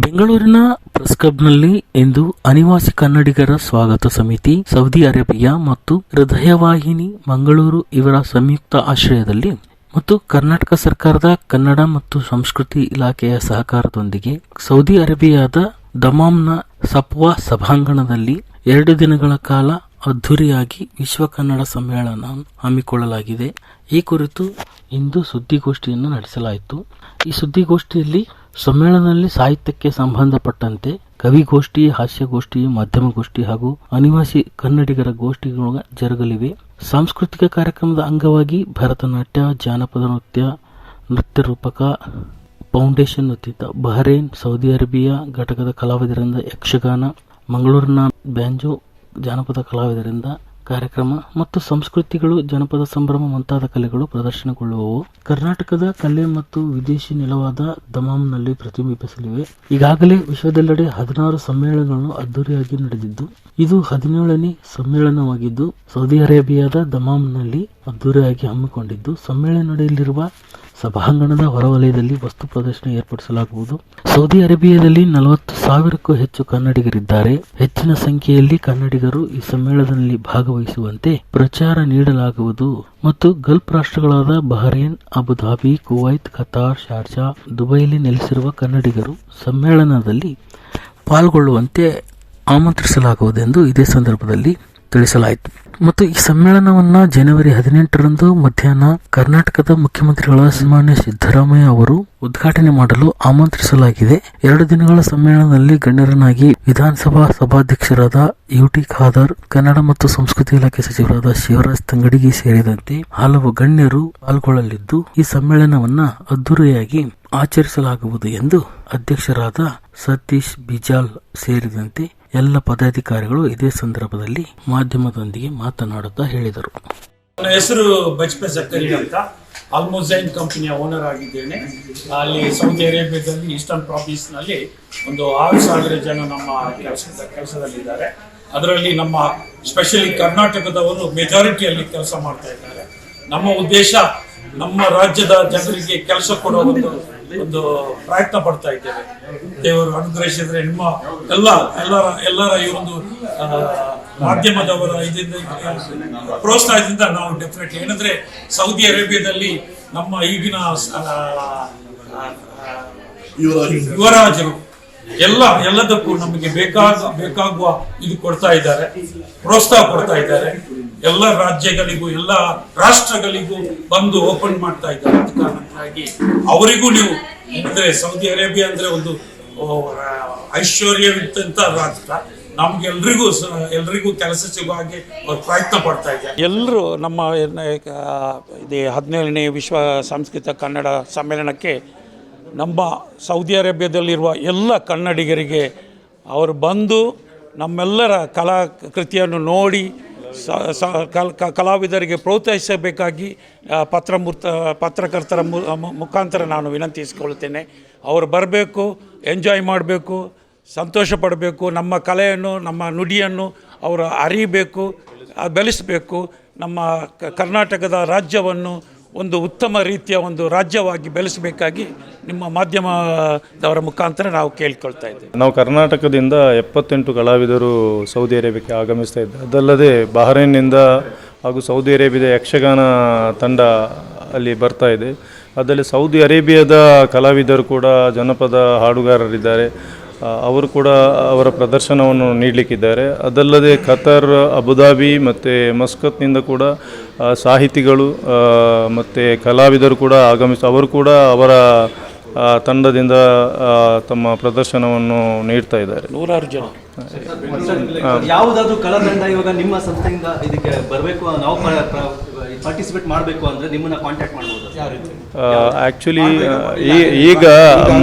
ಬೆಂಗಳೂರಿನ ಪ್ರೆಸ್ ಕ್ಲಬ್ನಲ್ಲಿ ಇಂದು ಅನಿವಾಸಿ ಕನ್ನಡಿಗರ ಸ್ವಾಗತ ಸಮಿತಿ, ಸೌದಿ ಅರೇಬಿಯಾ ಮತ್ತು ಹೃದಯವಾಹಿನಿ ಮಂಗಳೂರು ಇವರ ಸಂಯುಕ್ತ ಆಶ್ರಯದಲ್ಲಿ ಮತ್ತು ಕರ್ನಾಟಕ ಸರ್ಕಾರದ ಕನ್ನಡ ಮತ್ತು ಸಂಸ್ಕೃತಿ ಇಲಾಖೆಯ ಸಹಕಾರದೊಂದಿಗೆ ಸೌದಿ ಅರೇಬಿಯಾದ ದಮಾಮ್ನ ಸಪ್ವಾ ಸಭಾಂಗಣದಲ್ಲಿ 2 ದಿನಗಳ ಕಾಲ ಅದ್ದೂರಿಯಾಗಿ ವಿಶ್ವ ಕನ್ನಡ ಸಮ್ಮೇಳನ ಹಮ್ಮಿಕೊಳ್ಳಲಾಗಿದೆ. ಈ ಕುರಿತು ಇಂದು ಸುದ್ದಿಗೋಷ್ಠಿಯನ್ನು ನಡೆಸಲಾಯಿತು. ಈ ಸುದ್ದಿಗೋಷ್ಠಿಯಲ್ಲಿ ಸಮ್ಮೇಳನದಲ್ಲಿ ಸಾಹಿತ್ಯಕ್ಕೆ ಸಂಬಂಧಪಟ್ಟಂತೆ ಕವಿಗೋಷ್ಠಿ, ಹಾಸ್ಯಗೋಷ್ಠಿ, ಮಾಧ್ಯಮಗೋಷ್ಠಿ ಹಾಗೂ ಅನಿವಾಸಿ ಕನ್ನಡಿಗರ ಗೋಷ್ಠಿಗಳು ಜರುಗಲಿವೆ. ಸಾಂಸ್ಕೃತಿಕ ಕಾರ್ಯಕ್ರಮದ ಅಂಗವಾಗಿ ಭರತನಾಟ್ಯ, ಜಾನಪದ ನೃತ್ಯ ರೂಪಕ ಫೌಂಡೇಶನ್ ವತಿಯಿಂದ ಬಹರೇನ್, ಸೌದಿ ಅರೇಬಿಯಾ ಘಟಕದ ಕಲಾವಿದರಿಂದ ಯಕ್ಷಗಾನ, ಮಂಗಳೂರಿನ ಬ್ಯಾಂಜೋ ಜಾನಪದ ಕಲಾವಿದರಿಂದ ಕಾರ್ಯಕ್ರಮ ಮತ್ತು ಸಂಸ್ಕೃತಿಗಳು, ಜನಪದ ಸಂಭ್ರಮ ಮುಂತಾದ ಕಲೆಗಳು ಪ್ರದರ್ಶನಗೊಳ್ಳುವವು. ಕರ್ನಾಟಕದ ಕಲೆ ಮತ್ತು ವಿದೇಶಿ ನೆಲವಾದ ದಮಾಮ್ನಲ್ಲಿ ಪ್ರತಿಬಿಂಬಿಸಲಿವೆ. ಈಗಾಗಲೇ ವಿಶ್ವದೆಲ್ಲೆಡೆ 16 ಸಮ್ಮೇಳನಗಳು ಅದ್ದೂರಿಯಾಗಿ ನಡೆದಿದ್ದು, ಇದು 17ನೇ ಸಮ್ಮೇಳನವಾಗಿದ್ದು ಸೌದಿ ಅರೇಬಿಯಾದ ದಮಾಮ್ನಲ್ಲಿ ಅದ್ದೂರಿಯಾಗಿ ಹಮ್ಮಿಕೊಂಡಿದ್ದು, ಸಮ್ಮೇಳನ ನಡೆಯಲಿರುವ ಸಭಾಂಗಣದ ಹೊರವಲಯದಲ್ಲಿ ವಸ್ತು ಪ್ರದರ್ಶನ ಏರ್ಪಡಿಸಲಾಗುವುದು. ಸೌದಿ ಅರೇಬಿಯಾದಲ್ಲಿ 40,000ಕ್ಕೂ ಹೆಚ್ಚು ಕನ್ನಡಿಗರಿದ್ದಾರೆ. ಹೆಚ್ಚಿನ ಸಂಖ್ಯೆಯಲ್ಲಿ ಕನ್ನಡಿಗರು ಈ ಸಮ್ಮೇಳನದಲ್ಲಿ ಭಾಗವಹಿಸುವಂತೆ ಪ್ರಚಾರ ನೀಡಲಾಗುವುದು ಮತ್ತು ಗಲ್ಫ್ ರಾಷ್ಟ್ರಗಳಾದ Bahrain, Abu Dhabi, Kuwait, Qatar, Sharjah, ದುಬೈಯಲ್ಲಿ ನೆಲೆಸಿರುವ ಕನ್ನಡಿಗರು ಸಮ್ಮೇಳನದಲ್ಲಿ ಪಾಲ್ಗೊಳ್ಳುವಂತೆ ಆಮಂತ್ರಿಸಲಾಗುವುದೆಂದು ಇದೇ ಸಂದರ್ಭದಲ್ಲಿ ತಿಳಿಸಲಾಯಿತು. ಮತ್ತು ಈ ಸಮ್ಮೇಳನವನ್ನು ಜನವರಿ 18ರಂದು ಮಧ್ಯಾಹ್ನ ಕರ್ನಾಟಕದ ಮುಖ್ಯಮಂತ್ರಿಗಳ ಸನ್ಮಾನ್ಯ ಸಿದ್ದರಾಮಯ್ಯ ಅವರು ಉದ್ಘಾಟನೆ ಮಾಡಲು ಆಮಂತ್ರಿಸಲಾಗಿದೆ. 2 ದಿನಗಳ ಸಮ್ಮೇಳನದಲ್ಲಿ ಗಣ್ಯರನ್ನಾಗಿ ವಿಧಾನಸಭಾ ಸಭಾಧ್ಯಕ್ಷರಾದ ಯುಟಿ ಖಾದರ್, ಕನ್ನಡ ಮತ್ತು ಸಂಸ್ಕೃತಿ ಇಲಾಖೆ ಸಚಿವರಾದ ಶಿವರಾಜ್ ತಂಗಡಗಿ ಸೇರಿದಂತೆ ಹಲವು ಗಣ್ಯರು ಪಾಲ್ಗೊಳ್ಳಲಿದ್ದು, ಈ ಸಮ್ಮೇಳನವನ್ನ ಅದ್ದೂರಿಯಾಗಿ ಆಚರಿಸಲಾಗುವುದು ಎಂದು ಅಧ್ಯಕ್ಷರಾದ ಸತೀಶ್ ಬಿಜಾಲ್ ಸೇರಿದಂತೆ ಎಲ್ಲ ಪದಾಧಿಕಾರಿಗಳು ಇದೇ ಸಂದರ್ಭದಲ್ಲಿ ಮಾಧ್ಯಮದೊಂದಿಗೆ ಮಾತನಾಡುತ್ತಾ ಹೇಳಿದರು. ನನ್ನ ಹೆಸರು ಬಜ್ಪೆ ಜಕ್ಕರಿ ಅಂತ, ಅಲ್ಮುಜೈನ್ ಕಂಪನಿಯ ಓನರ್ ಆಗಿದ್ದೇನೆ. ಅಲ್ಲಿ ಸೌದಿ ಅರೇಬಿಯಾದಲ್ಲಿ ಈಸ್ಟರ್ನ್ ಪ್ರಾವಿನ್ಸ್ನಲ್ಲಿ ಒಂದು 6,000 ಜನ ನಮ್ಮ ಕೆಲಸದಲ್ಲಿದ್ದಾರೆ. ಅದರಲ್ಲಿ ನಮ್ಮ ಸ್ಪೆಷಲಿ ಕರ್ನಾಟಕದವರು ಮೆಜಾರಿಟಿಯಲ್ಲಿ ಕೆಲಸ ಮಾಡ್ತಾ ಇದ್ದಾರೆ. ನಮ್ಮ ಉದ್ದೇಶ ನಮ್ಮ ರಾಜ್ಯದ ಜನರಿಗೆ ಕೆಲಸ ಕೊಡೋ ಒಂದು ಪ್ರಯತ್ನ ಪಡ್ತಾ ಇದ್ದೇವೆ. ದೇವರು ಅನುಗ್ರಹಿಸಿದ್ರೆ ನಿಮ್ಮ ಎಲ್ಲರ ಈ ಒಂದು ಮಾಧ್ಯಮದವರ ಇದರಿಂದ ಪ್ರೋತ್ಸಾಹದಿಂದ ನಾವು ಡೆಫಿನೆಟ್ಲಿ ಏನಂದ್ರೆ ಸೌದಿ ಅರೇಬಿಯಾದಲ್ಲಿ ನಮ್ಮ ಈಗಿನ ಯುವರಾಜರು ಎಲ್ಲದಕ್ಕೂ ನಮಗೆ ಬೇಕಾಗುವ ಇದು ಕೊಡ್ತಾ ಇದ್ದಾರೆ, ಪ್ರೋತ್ಸಾಹ ಕೊಡ್ತಾ ಇದ್ದಾರೆ. ಎಲ್ಲ ರಾಜ್ಯಗಳಿಗೂ ಎಲ್ಲ ರಾಷ್ಟ್ರಗಳಿಗೂ ಬಂದು ಓಪನ್ ಮಾಡ್ತಾ ಇದ್ದಾರೆ. ಅದ ಕಾರಣಕ್ಕಾಗಿ ಅವರಿಗೂ ನೀವು ಅಂದ್ರೆ ಸೌದಿ ಅರೇಬಿಯಾ ಅಂದ್ರೆ ಒಂದು ಐಶ್ವರ್ಯವಿದ್ದಂತ ರಾಷ್ಟ್ರ. ನಮ್ಗೆ ಎಲ್ರಿಗೂ ಕೆಲಸ ಸಿಗುವ ಹಾಗೆ ಪ್ರಯತ್ನ ಪಡ್ತಾ ಇದ್ದಾರೆ. ಎಲ್ಲರೂ ನಮ್ಮ 17ನೇ ವಿಶ್ವ ಸಾಂಸ್ಕೃತಿಕ ಕನ್ನಡ ಸಮ್ಮೇಳನಕ್ಕೆ ನಮ್ಮ ಸೌದಿ ಅರೇಬಿಯಾದಲ್ಲಿರುವ ಎಲ್ಲ ಕನ್ನಡಿಗರಿಗೆ ಅವರು ಬಂದು ನಮ್ಮೆಲ್ಲರ ಕಲಾಕೃತಿಯನ್ನು ನೋಡಿ ಕಲಾವಿದರಿಗೆ ಪ್ರೋತ್ಸಾಹಿಸಬೇಕಾಗಿ ಪತ್ರಕರ್ತರ ಮುಖಾಂತರ ನಾನು ವಿನಂತಿಸಿಕೊಳ್ಳುತ್ತೇನೆ. ಅವರು ಬರಬೇಕು, ಎಂಜಾಯ್ ಮಾಡಬೇಕು, ಸಂತೋಷ ಪಡಬೇಕು, ನಮ್ಮ ಕಲೆಯನ್ನು ನಮ್ಮ ನುಡಿಯನ್ನು ಅವರು ಅರಿಬೇಕು, ಬೆಳೆಸಬೇಕು. ನಮ್ಮ ಕರ್ನಾಟಕದ ರಾಜ್ಯವನ್ನು ಒಂದು ಉತ್ತಮ ರೀತಿಯ ಒಂದು ರಾಜ್ಯವಾಗಿ ಬೆಳೆಸಬೇಕಾಗಿ ನಿಮ್ಮ ಮಾಧ್ಯಮದವರ ಮುಖಾಂತರ ನಾವು ಕೇಳಿಕೊಳ್ತಾ ಇದ್ದೇವೆ. ನಾವು ಕರ್ನಾಟಕದಿಂದ 78 ಕಲಾವಿದರು ಸೌದಿ ಅರೇಬಿಯಾಕ್ಕೆ ಆಗಮಿಸ್ತಾ ಇದ್ದಾರೆ. ಅದಲ್ಲದೆ ಬಹರೇನ್ನಿಂದ ಹಾಗೂ ಸೌದಿ ಅರೇಬಿಯಾದ ಯಕ್ಷಗಾನ ತಂಡ ಅಲ್ಲಿ ಬರ್ತಾ ಇದೆ. ಅದರಲ್ಲಿ ಸೌದಿ ಅರೇಬಿಯಾದ ಕಲಾವಿದರು ಕೂಡ ಜನಪದ ಹಾಡುಗಾರರಿದ್ದಾರೆ, ಅವರು ಕೂಡ ಅವರ ಪ್ರದರ್ಶನವನ್ನು ನೀಡಲಿಕ್ಕಿದ್ದಾರೆ. ಅದಲ್ಲದೆ ಕತಾರ್, ಅಬುಧಾಬಿ ಮತ್ತು ಮಸ್ಕತ್ನಿಂದ ಕೂಡ ಸಾಹಿತಿಗಳು ಮತ್ತು ಕಲಾವಿದರು ಕೂಡ ಅವರು ಕೂಡ ಅವರ ತಂಡದಿಂದ ತಮ್ಮ ಪ್ರದರ್ಶನವನ್ನು ನೀಡ್ತಾ ಇದ್ದಾರೆ. 100 ಜನ. ಯಾವುದಾದ್ರೂ ಕಲಾತಂಡ ಇವಾಗ ನಿಮ್ಮ ಸಂಸ್ಥೆಯಿಂದ ಇದಕ್ಕೆ ಬರಬೇಕು, ನಾವು ಪಾರ್ಟಿಸಿಪೇಟ್ ಮಾಡಬೇಕು ಅಂದರೆ ನಿಮ್ಮನ್ನ ಕಾಂಟ್ಯಾಕ್ಟ್ ಮಾಡ್ಬೋದು? ಆ್ಯಕ್ಚುಲಿ ಈಗ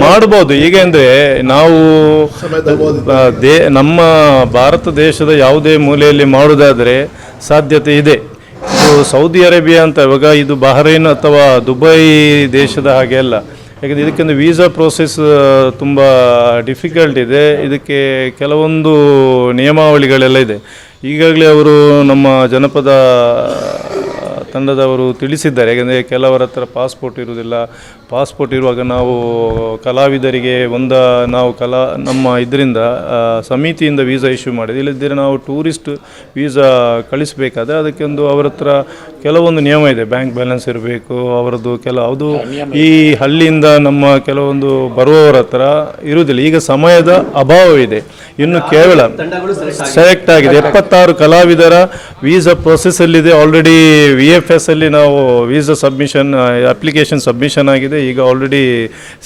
ಮಾಡ್ಬೋದು. ಈಗ ಅಂದರೆ ನಾವು ನಮ್ಮ ಭಾರತ ದೇಶದ ಯಾವುದೇ ಮೂಲೆಯಲ್ಲಿ ಮಾಡೋದಾದರೆ ಸಾಧ್ಯತೆ ಇದೆ. ಸೌದಿ ಅರೇಬಿಯಾ ಅಂತ ಇವಾಗ ಇದು ಬಹರೇನ್ ಅಥವಾ ದುಬೈ ದೇಶದ ಹಾಗೆ ಅಲ್ಲ. ಯಾಕಂದರೆ ಇದಕ್ಕೊಂದು ವೀಸಾ ಪ್ರೋಸೆಸ್ ತುಂಬ ಡಿಫಿಕಲ್ಟ್ ಇದೆ. ಇದಕ್ಕೆ ಕೆಲವೊಂದು ನಿಯಮಾವಳಿಗಳೆಲ್ಲ ಇದೆ. ಈಗಾಗಲೇ ಅವರು ನಮ್ಮ ಜನಪದ ತಂಡದವರು ತಿಳಿಸಿದ್ದಾರೆ. ಯಾಕೆಂದರೆ ಕೆಲವರ ಹತ್ರ ಪಾಸ್ಪೋರ್ಟ್ ಇರುವುದಿಲ್ಲ. ಪಾಸ್ಪೋರ್ಟ್ ಇರುವಾಗ ನಾವು ಕಲಾವಿದರಿಗೆ ನಾವು ನಮ್ಮ ಇದರಿಂದ ಸಮಿತಿಯಿಂದ ವೀಸಾ ಇಶ್ಯೂ ಮಾಡಿದೆ. ಇಲ್ಲದಿದ್ದರೆ ನಾವು ಟೂರಿಸ್ಟ್ ವೀಸಾ ಕಳಿಸಬೇಕಾದ್ರೆ ಅದಕ್ಕೆ ಅವರ ಹತ್ರ ಕೆಲವೊಂದು ನಿಯಮ ಇದೆ. ಬ್ಯಾಂಕ್ ಬ್ಯಾಲೆನ್ಸ್ ಇರಬೇಕು ಅವರದ್ದು. ಅದು ಈ ಹಳ್ಳಿಯಿಂದ ನಮ್ಮ ಕೆಲವೊಂದು ಬರುವವರ ಹತ್ರ ಇರುವುದಿಲ್ಲ. ಈಗ ಸಮಯದ ಅಭಾವವಿದೆ. ಇನ್ನು ಕೇವಲ ಸೆಲೆಕ್ಟ್ ಆಗಿದೆ 76 ಕಲಾವಿದರ ವೀಸಾ ಪ್ರೊಸೆಸ್ಸಲ್ಲಿದೆ. ಆಲ್ರೆಡಿ VFS ಅಲ್ಲಿ ನಾವು ವೀಸಾ ಸಬ್ಮಿಷನ್ ಅಪ್ಲಿಕೇಶನ್ ಸಬ್ಮಿಷನ್ ಆಗಿದೆ. ಈಗ ಆಲ್ರೆಡಿ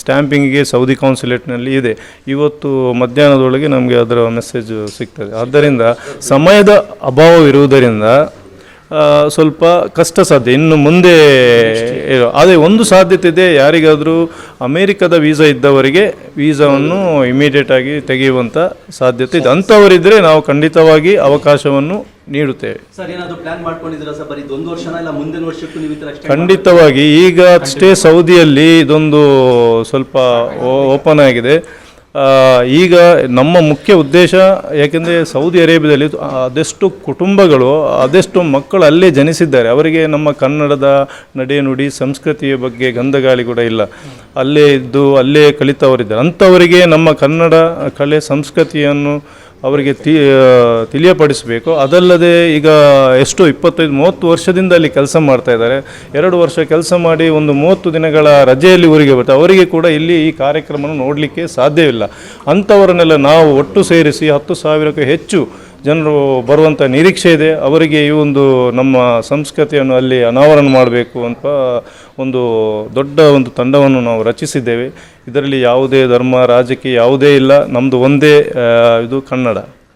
ಸ್ಟ್ಯಾಂಪಿಂಗಿಗೆ ಸೌದಿ ಕೌನ್ಸುಲೇಟ್ನಲ್ಲಿ ಇದೆ. ಇವತ್ತು ಮಧ್ಯಾಹ್ನದೊಳಗೆ ನಮಗೆ ಅದರ ಮೆಸೇಜ್ ಸಿಗ್ತದೆ. ಆದ್ದರಿಂದ ಸಮಯದ ಅಭಾವವಿರುವುದರಿಂದ ಸ್ವಲ್ಪ ಕಷ್ಟ ಸಾಧ್ಯ. ಇನ್ನು ಮುಂದೆ ಅದೇ ಒಂದು ಸಾಧ್ಯತೆ ಇದೆ, ಯಾರಿಗಾದರೂ ಅಮೇರಿಕದ ವೀಸಾ ಇದ್ದವರಿಗೆ ವೀಸಾವನ್ನು ಇಮಿಡಿಯೇಟ್ ಆಗಿ ತೆಗೆಯುವಂಥ ಸಾಧ್ಯತೆ ಇದೆ. ಅಂಥವರಿದ್ದರೆ ನಾವು ಖಂಡಿತವಾಗಿ ಅವಕಾಶವನ್ನು ನೀಡುತ್ತೇವೆ. ಸರ್, ಏನಾದರೂ ಪ್ಲಾನ್ ಮಾಡ್ಕೊಂಡಿದ್ದೀರಾ ಸರ್? ಬರೀ ಒಂದು ವರ್ಷನ ಇಲ್ಲ ಮುಂದಿನ ವರ್ಷಕ್ಕೂ ನೀವು ಈ ಥರ ಖಂಡಿತವಾಗಿ ಈಗ ಅಷ್ಟೇ ಸೌದಿಯಲ್ಲಿ ಇದೊಂದು ಸ್ವಲ್ಪ ಓಪನ್ ಆಗಿದೆ. ಈಗ ನಮ್ಮ ಮುಖ್ಯ ಉದ್ದೇಶ, ಯಾಕೆಂದರೆ ಸೌದಿ ಅರೇಬಿಯಾದಲ್ಲಿ ಅದೆಷ್ಟು ಕುಟುಂಬಗಳು, ಅದೆಷ್ಟು ಮಕ್ಕಳು ಅಲ್ಲೇ ಜನಿಸಿದ್ದಾರೆ. ಅವರಿಗೆ ನಮ್ಮ ಕನ್ನಡದ ನಡೆ ನುಡಿ ಸಂಸ್ಕೃತಿಯ ಬಗ್ಗೆ ಗಂಧಗಾಳಿ ಕೂಡ ಇಲ್ಲ. ಅಲ್ಲೇ ಇದ್ದು ಅಲ್ಲೇ ಕಲಿತವರಿದ್ದಾರೆ. ಅಂಥವರಿಗೆ ನಮ್ಮ ಕನ್ನಡ ಕಲೆ ಸಂಸ್ಕೃತಿಯನ್ನು ಅವರಿಗೆ ತಿಳಿಯಪಡಿಸಬೇಕು. ಅದಲ್ಲದೆ ಈಗ ಎಷ್ಟು 25-30 ವರ್ಷದಿಂದ ಅಲ್ಲಿ ಕೆಲಸ ಮಾಡ್ತಾ ಇದ್ದಾರೆ. 2 ವರ್ಷ ಕೆಲಸ ಮಾಡಿ ಒಂದು 30 ದಿನಗಳ ರಜೆಯಲ್ಲಿ ಊರಿಗೆ ಬರ್ತಾರೆ. ಅವರಿಗೆ ಕೂಡ ಇಲ್ಲಿ ಈ ಕಾರ್ಯಕ್ರಮವನ್ನು ನೋಡಲಿಕ್ಕೆ ಸಾಧ್ಯವಿಲ್ಲ. ಅಂಥವರನ್ನೆಲ್ಲ ನಾವು ಒಟ್ಟು ಸೇರಿಸಿ 10,000ಕ್ಕೂ ಹೆಚ್ಚು ಜನರು ಬರುವಂಥ ನಿರೀಕ್ಷೆ ಇದೆ. ಅವರಿಗೆ ಈ ಒಂದು ನಮ್ಮ ಸಂಸ್ಕೃತಿಯನ್ನು ಅಲ್ಲಿ ಅನಾವರಣ ಮಾಡಬೇಕು ಅಂತ ಒಂದು ದೊಡ್ಡ ಒಂದು ತಂಡವನ್ನು ನಾವು ರಚಿಸಿದ್ದೇವೆ. ಇದರಲ್ಲಿ ಯಾವುದೇ ಧರ್ಮ ರಾಜಕೀಯ ಯಾವುದೇ ಇಲ್ಲ. ನಮ್ಮದು ಒಂದೇ ಇದು ಕನ್ನಡ.